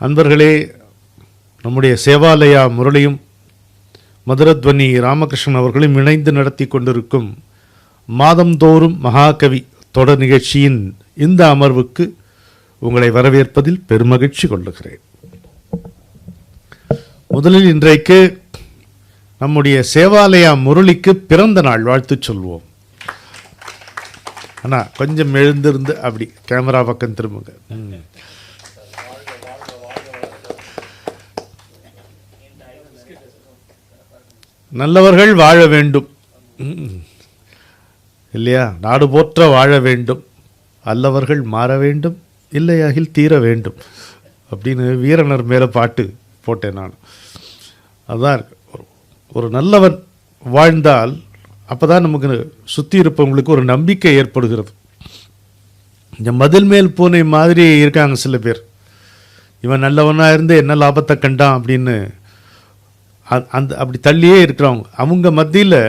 அன்பர்களே, நம்முடைய சேவாலயா முரளியும் மதுரத்வனி ராமகிருஷ்ணன் அவர்களும் இணைந்து நடத்தி கொண்டிருக்கும் மாதந்தோறும் மகாகவி தொடர் நிகழ்ச்சியின் இந்த அமர்வுக்கு உங்களை வரவேற்பதில் பெருமகிழ்ச்சி கொள்ளுகிறேன். முதலில் இன்றைக்கு நம்முடைய சேவாலயா முரளிக்கு பிறந்த நாள் வாழ்த்து சொல்வோம். அண்ணா கொஞ்சம் எழுந்திருந்து அப்படி கேமரா பக்கம் திரும்புங்க. நல்லவர்கள் வாழ வேண்டும் இல்லையா? நாடு போற்ற வாழ வேண்டும், அல்லவர்கள் மாற வேண்டும், இல்லையாகில் தீர வேண்டும் அப்படின்னு வீரனர் மேலே பாட்டு போட்டேன் நான். அதுதான், ஒரு நல்லவன் வாழ்ந்தால் அப்போ தான் நமக்கு சுற்றி இருப்பவங்களுக்கு ஒரு நம்பிக்கை ஏற்படுகிறது. இந்த மதில் மேல் பூனை மாதிரி இருக்காங்க சில பேர். இவன் நல்லவனாக இருந்து என்ன லாபத்தை கண்டான் அப்படின்னு அப்படி தள்ளியே இருக்கிறவங்க. அவங்க மத்தியில்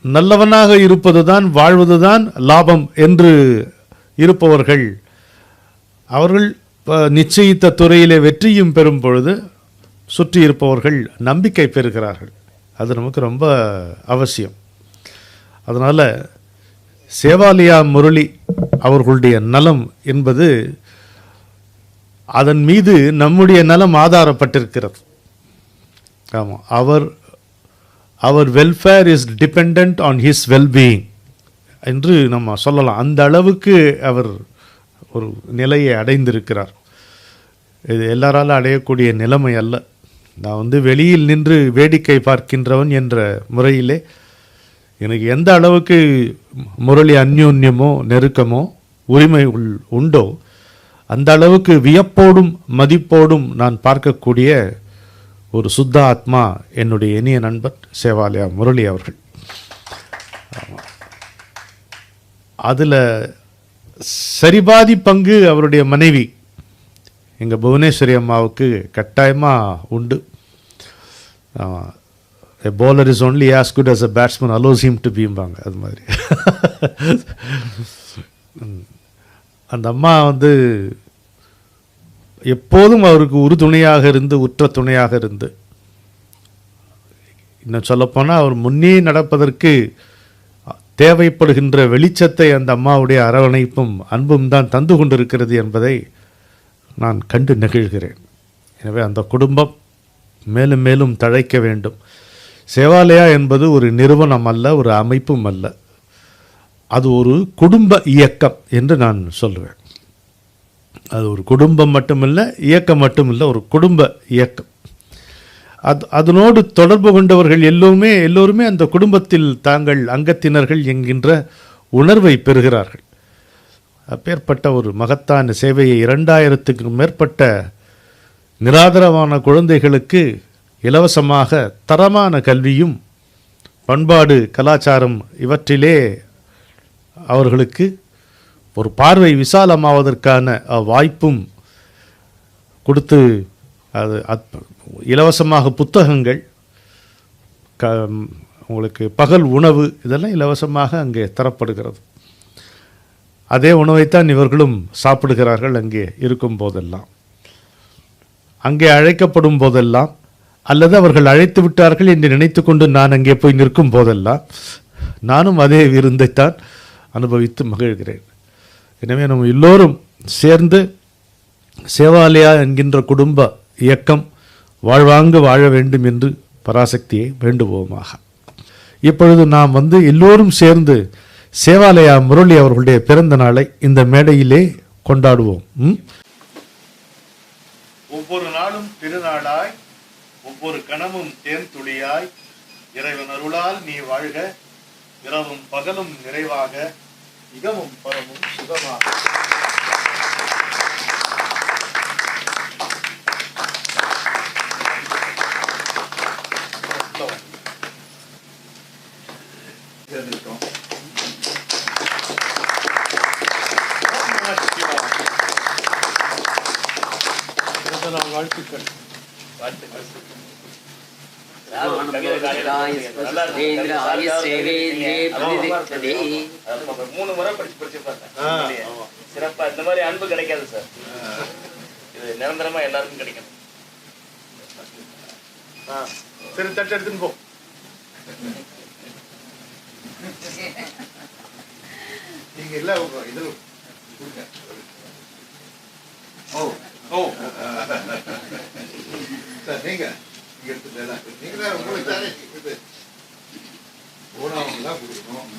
நல்லவனாக இருப்பது தான் வாழ்வது தான் லாபம் என்று இருப்பவர்கள், அவர்கள் நிச்சயித்த துறையிலே வெற்றியும் பெறும் பொழுது சுற்றி இருப்பவர்கள் நம்பிக்கை பெறுகிறார்கள். அது நமக்கு ரொம்ப அவசியம். அதனால் சேவாலயா முரளி அவர்களுடைய நலம் என்பது, அதன் மீது நம்முடைய நலம் ஆதாரப்பட்டிருக்கிறது. ஆமாம், அவர் welfare is depend on his wellbeing என்று நம்ம சொல்லலாம். அந்த அளவுக்கு அவர் ஒரு நிலையை அடைந்திருக்கிறார். இது எல்லாராலும் அடையக்கூடிய நிலைமை அல்ல. நான் வெளியில் நின்று வேடிக்கை பார்க்கின்றவன் என்ற முறையிலே எனக்கு எந்த அளவுக்கு முரளி அந்யோன்யமோ நெருக்கமோ உரிமை உண்டோ அந்த அளவுக்கு வியப்போடும் மதிப்போடும் நான் பார்க்கக்கூடிய ஒரு சுத்த ஆத்மா என்னுடைய இனிய நண்பர் சேவாலயா முரளி அவர்கள். அதில் சரிபாதி பங்கு அவருடைய மனைவி எங்கள் புவனேஸ்வரி அம்மாவுக்கு கட்டாயமாக உண்டு. A bowler is only as good as a batsman allows him to be ம்பாங்க. அது மாதிரி அந்த அம்மா எப்போதும் அவருக்கு உறுதுணையாக இருந்து, உற்ற துணையாக இருந்து, இன்னும் சொல்லப்போனால் அவர் முன்னே நடப்பதற்கு தேவைப்படுகின்ற வெளிச்சத்தை அந்த அம்மாவுடைய அரவணைப்பும் அன்பும் தான் தந்து கொண்டிருக்கிறது என்பதை நான் கண்டு நெகிழ்கிறேன். எனவே அந்த குடும்பம் மேலும் மேலும் தழைக்க வேண்டும். சேவாலயா என்பது ஒரு நிறுவனம் அல்ல, ஒரு அமைப்பும் அல்ல. அது ஒரு குடும்ப இயக்கம் என்று நான் சொல்லுவேன். அது ஒரு குடும்பம் மட்டுமில்லை, இயக்கம் மட்டுமில்லை, ஒரு குடும்ப இயக்கம். அதனோடு தொடர்பு கொண்டவர்கள் எல்லோருமே அந்த குடும்பத்தில் தாங்கள் அங்கத்தினர்கள் என்கின்ற உணர்வை பெறுகிறார்கள். அப்பேற்பட்ட ஒரு மகத்தான சேவையை 2000க்கும் மேற்பட்ட நிராதரவான குழந்தைகளுக்கு இலவசமாக தரமான கல்வியும் பண்பாடு கலாச்சாரம் இவற்றிலே அவர்களுக்கு ஒரு பார்வை விசாலமாவதற்கான வாய்ப்பும் கொடுத்து, அது இலவசமாக புத்தகங்கள், உங்களுக்கு பகல் உணவு, இதெல்லாம் இலவசமாக அங்கே தரப்படுகிறது. அதே உணவைத்தான் இவர்களும் சாப்பிடுகிறார்கள் அங்கே இருக்கும் போதெல்லாம். அங்கே அழைக்கப்படும் போதெல்லாம், அல்லது அவர்கள் அழைத்து விட்டார்கள் என்று நினைத்து கொண்டு நான் அங்கே போய் நிற்கும் போதெல்லாம் நானும் அதே விருந்தைத்தான் அனுபவித்து மகிழ்கிறேன். எனவே நம்ம எல்லோரும் சேர்ந்து சேவாலயா என்கின்ற குடும்ப இயக்கம் வாழ்வாங்கு வாழ வேண்டும் என்று பராசக்தியை வேண்டுவோமாக. இப்பொழுது நாம் எல்லோரும் சேர்ந்து சேவாலயா முரளி அவர்களுடைய பிறந்த நாளை இந்த மேடையிலே கொண்டாடுவோம். ஒவ்வொரு நாளும் திருநாளாய், ஒவ்வொரு கணமும் தேன் துளியாய், இறைவன் அருளால் நீ வாழ்க, இரவும் பகலும் நிறைவாக, இகமும் பரமும் சுகமாக. வாழ்த்துக்கள். சிறப்பா இந்த மாதிரி அன்பு கிடைக்காது சார். இது நிரந்தரமா எல்லாருக்கும் கிடைக்கணும். சரி, தட்டு எடுத்துன்னு போ. நீங்க இல்ல இதுல சார் நீங்க இங்க எடுத்துட்டு நீங்க உங்களுக்கு தானே இது ஓனாவெல்லாம் கொடுக்கணும்.